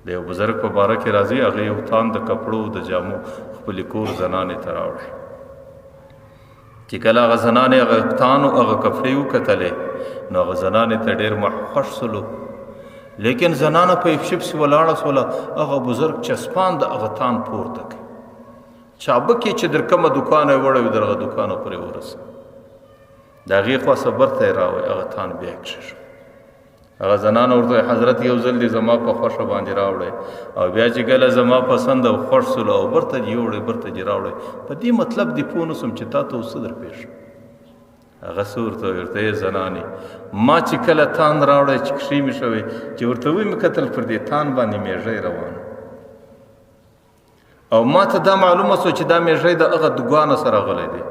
د یو بزرګ په باره کې راځي، هغه یو تان د کپړو د جامو خپلې کور زنانې ته راوړي. چې کله هغه زنانې هغه تان او هغه کپړې وکتلې نو هغه زنانې ته ډېر خوښ سلو. لیکن زنانه په افشپ سي ولاړه سوله، هغه بزرګ چسپان د هغه تان پورته کړي، چابکې چې در کومه دوکانه یې وړی وي د هغه دوکانه پورې ورسوي. د هغې خوا صبر ته یې راوړی، هغه تان بیا کښې شو. هغه زنانه ورته حضرت یو ځل دې زما په خوښه باندې راوړی، او بیا چې کله زما پسند او خوښ سولو او برته دې یوړی برته دې راوړی، په دې مطلب دې پوه نه سوم چې تا ته اوس څه در پېښ شو. هغه څه ورته ویل، ورته یې زنانې ما چې کله تان راوړی چې کښې مې شوی، چې ورته ویې مې کتل پر دې تان باندې میږی روان، او ما ته دا معلومه سو چې دا میږی د هغه دوکانه سره غلی دی،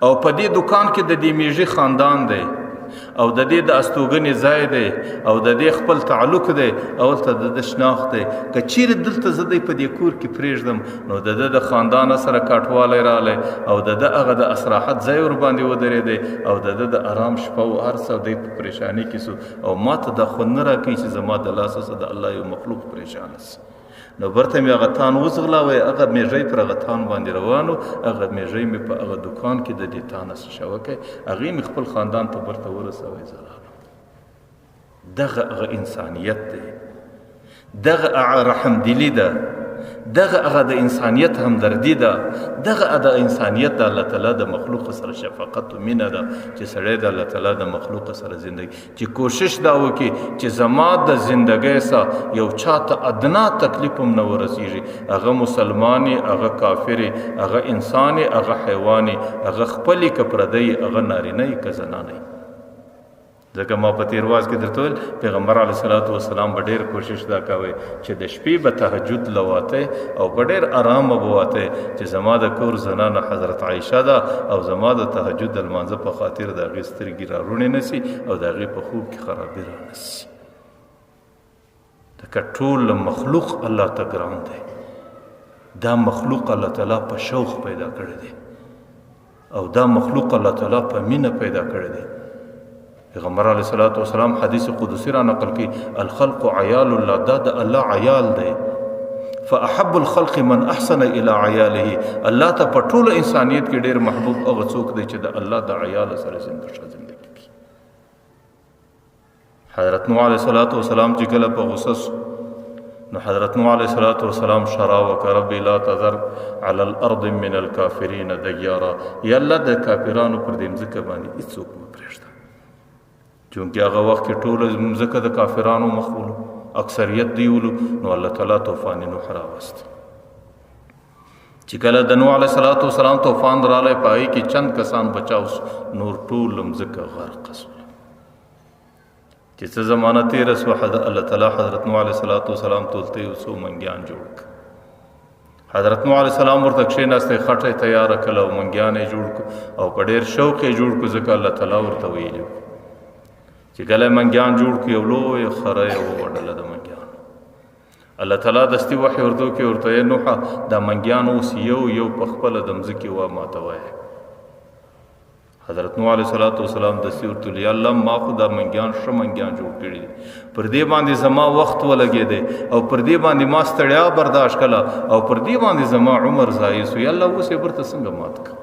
او په دې دوکان کې د دې میږي خاندان دی، او د دې د استوګنې ځای دی، او د دې خپل تعلق دی، او هلته د ده شناخت دی. که چیرې دلته زه دی په دې کور کې پرېږدم نو د ده د خاندانه سره کاټوالی رالی، او د ده هغه د استراحت ځای ورباندې ودرېدی، او د ده د ارام شپه و هر څه دی په پریشاني کې سو، او ما ته دا خوند نه راکوي چې زما د لاسه څه د الله یو مخلوق پریشانه سي. نو برته مې هغه تان وځغلاوی، هغه میږی پر هغه تان باندې روانو، هغه میږی مې په هغه دوکان کې د دې تانه څه شوکی، هغې مې خپل خاندان ته برته ورسوی. زلالو دغه هغه انسانیت دی، دغه هغه رحمدلي ده، دغه هغه د انسانیت همدردي ده، دغه د انسانیت د الله تعالی د مخلوق سره شفقت و مینه ده چې سړی د الله تعالی د مخلوق سره زندگی چې کوشش دا وکړي چې زما د زندګۍ سره یو چاته ادنا تکلیف هم نه ورسیږي، هغه مسلماني، هغه کافري، هغه انساني، هغه حیواني، هغه خپلې که پردی، هغه نارینه که زنانه. ځکه ما په تیر واز کې درته ویل پیغمبر علیه صلات وسلام به ډېر کوشش دا کوی چې د شپې به تهجد لواتی او په ډېر ارامه به واتی چې زما د کور زنانه حضرت عایشه ده، او زما د تهجد د لمانځه په خاطر د هغې سترګې را روڼې نه سي او د هغې په خوب کې خرابي را نه سي. ځکه ټول مخلوق الله ته ګران دی، دا مخلوق الله تعالی په شوق پیدا کړی دی، او دا مخلوق الله تعالی په مینه پیدا کړی دی. پیغمبر علیه صلات وسلام حدیث قدسی را نقل کی، الخلق عیال الله، دا د الله عیال دی. فاحب الخلق من احسن الى عیاله، الله ته په ټول انسانیت کې ډېر محبوب هغه څوک دی چې د الله د عیال سره زندگی کوي. حضرت نوح علیه صلات وسلام چې کله په غصه نو حضرت نوح علیه صلات وسلام شرا وکړه، ربي لا تذر على الارض من الكافرین دیارا، یا الله د کافرانو پر دې مځکه باندې هیڅوک مه پرېږده. چونکه هغه وخت کې ټول مځکه د کافرانو مخ ولو، اکثریت دی ولو، نو الله تعالی طوفان نوح راوست. چې کله د نوح علیه صلات وسلام طوفان رالی، په هغې کې چند کسان بچاو، نور ټول مځکه غرق سول. چې څه زمانه تېره سوه، الله تعالی حضرت نوح علیه صلات وسلام تولته یو څو منګیان جوړ کړه. حضرت نوح علیه السلام ورته کښېناستی، خټه یې تیاره کړله او منګیان یې جوړ کړو، او په ډېر شوق یې جوړ کړو، ځکه الله تعالی ورته ویلي چې کله منګیان جوړ کړو یو لویه خره یې ووډله د منګیانو. الله تعالی دستي وحی ورته وکړي، ورته یې نوحه دا منګیان اوس یو یو په خپله د مځکې وماتوی. حضرت نوح علیه صلات وسلام دستي ورته ویل، یا الله ما خو دا منګیان ښه منګیان جوړ کړي دي، پر دې باندې زما وخت ولګېدی، او پر دې باندې ما ستړیا برداشت کړله، او پر دې باندې زما عمر ضایع سو، یا الله اوس یې برته څنګه مات کړه.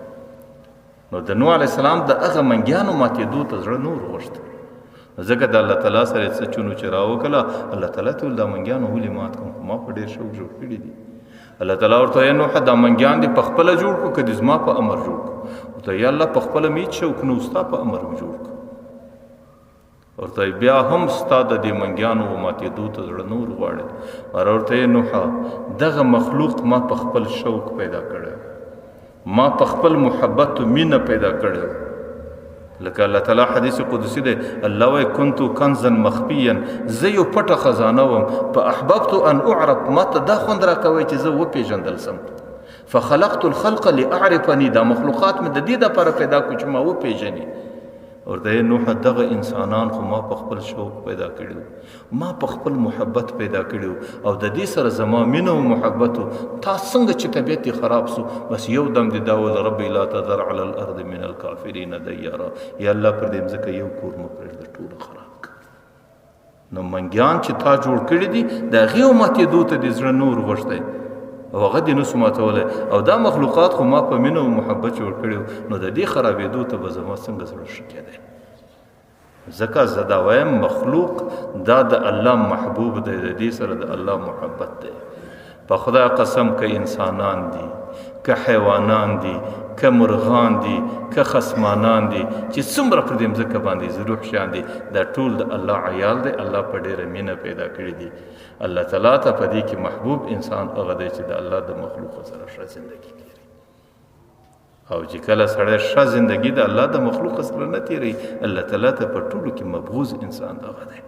نو د نوح علیه السلام د هغه منګیانو ماتېدو ته زړه نور غوښت، ځکه د الله تعالی سره څه چونو چې راوکړله، الله تعالی ته ویل دا منګیان ولې مات کړم، ما په ډېر شوق جوړ کړي دي. الله تعالی ورته ویل، نوحه دا منګیان دې په خپله جوړ کړو که دې زما په امر جوړ کړو؟ ورته یا الله په خپله مې هېڅ شوق نه و، ستا په امر مې جوړ کړو. ورته بیا هم ستا د دې منګیانو ماتېدو ته زړه نور غواړي. ورته یې نوحه دغه مخلوق ما په خپل شوق پیدا کړی، ما په خپل محبت و مینه پیدا کړی. لکه الله تعالی حدیث قدسی دی، الله وایي کنتو کنزا مخفیا، زه یو پټه خزانه وم، فاحببت ان اعرف، ما ته دا خوند راکوی چې زه وپېژندل سم. فخلقت الخلق لاعرفني، دا مخلوقات مې د دې دپاره پیدا کړو چې ما وپېژني. ورته یې نوحه دغه انسانان خو ما په خپل شوق پیدا کړي، ما په خپل محبت پیدا کړي، او د دې سره زما مینه او محبت و. تا څنګه چې طبیعت یې خراب سو، بس یو دم دې دا ویل، ربي لا تذر على الارض من الكافرین دیارا، یا الله پر دې مځکه یو کور مه پرېږده، ټوله خراب کړه. نو منګیان چې تا جوړ کړي دي د هغې ماتېدو ته د زړه نور غوښتی او هغه دې نسو ماتولی او دا مخلوقات خو ما په مینه او محبت جوړ کړي نو د دې خرابېدو ته به زما څنګه زړه ښه کېدی ځکه زه دا وایم مخلوق دا د الله محبوب دی د دې سره د الله محبت دی په خدای قسم که انسانان دي که حیوانان دي که مرغان دي که خصمانان دي چې څومره پر دې مځکه باندې زروح شیان دي دا ټول د الله عیال دی الله په ډېره مینه پیدا کړي دي الله تعالی ته په دې کې محبوب انسان هغه دی چې د الله د مخلوق سره ښه زندگی کوي او چې کله سړی ښه زندگی د الله د مخلوق سره نه تیری الله تعالی ته په ټولو کې مبغوض انسان هغه دی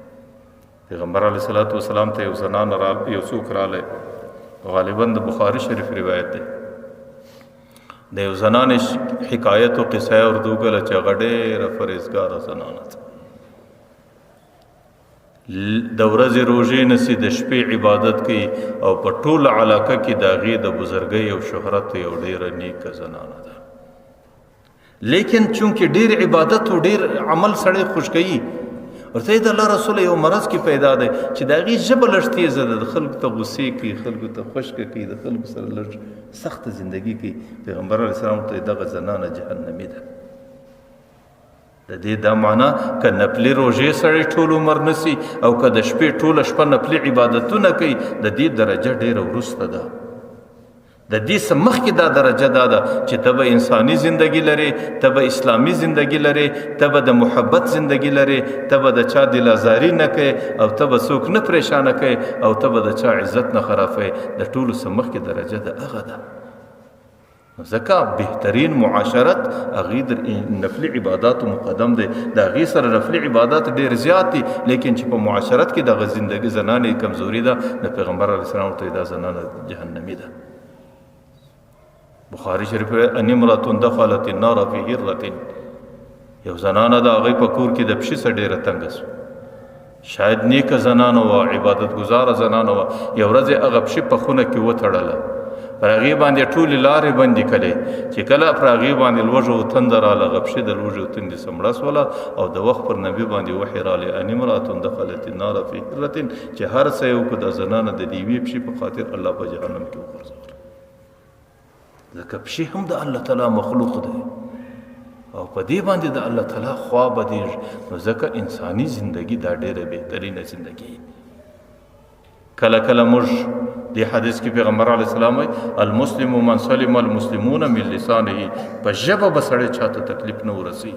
پیغمبر علیه الصلاة والسلام ته یو زنان یو څوک رالی غالبا د بخاری شریف روایت دی د یو زنانې حکایت او قصه یې ورته وکړله چې هغه ډېره پرهیزګاره زنانه ده د ورځې روژې نیسي د شپې عبادت کوي او په ټوله علاقه کې د هغې د بزرګۍ او شهرت یو ډېره نیکه زنانه ده لیکن چونکې ډېر عبادت او ډېر عمل سړی خوش کوي ورته د الله رسول یو مرض کې پیدا دی چې د هغې ژبه لږ تیزه ده د خلکو ته غوسې کوي خلکو ته خوشکه کوي د خلکو سره لږ سخته زندگی کوي پیغمبر علیه السلام ته دغه زنانه جهنمي ده د دې دا معنا که نفلي روژې سړی ټول عمر نیسي او که د شپې ټوله شپه نفلي عبادتونه کوي د دې درجه ډېره وروسته ده د دې څه مخکې دا درجه دا ده چې ته به انساني زندگی لرې ته به اسلامي زندگی لرې ته به د محبت زندگی لرې ته به د چا دلازاري نه کوې او ته به څوک نه پریشانه کوې او ته به د چا عزت نه خرابوې د ټولو څه مخکې درجه د هغه ده ځکه بهترین معاشرت هغې د نفلي عباداتو مقدم دی د هغې سره نفلي عبادات ډېر زیات دي لیکن چې په معاشرت کې دغه زندګي زنانې کمزوري ده د پیغمبر علیه السلام ته دا زنانه جهنمي ده بخاری شریف ان امرأة دخلت النار فی هرة یو زنانه د هغې په کور کې د پشي څخه ډېره تنګه سوه شاید نیکه زنانه وه عبادت گزاره زنانه وه یو ورځ یې هغه پشي په خونه کې وتړله پر هغې باندې ټولې لارې بندې کړې چې کله پر هغې باندې لوږه و تنده راله هغه پشي د لوږې و تندې څخه مړه سوله او د وخت پر نبي باندې وحي رالی ان امرأة دخلت النار فی هرة چې هر څه یې وکړو دا زنانه د دې یوې پشي په خاطر الله په جهنم کې وغورځوله ځکه پشي هم د الله تعالی مخلوق دی او په دې باندې د الله تعالی خوا بدېږي نو ځکه انساني زندگی دا ډېره بهترینه زندگی کله کله موږ دې حدیث کې پیغمبر علیه السلام وایي المسلم من سلم المسلمون من لسانه په ژبه به سړی چاته تکلیف نه ورسوي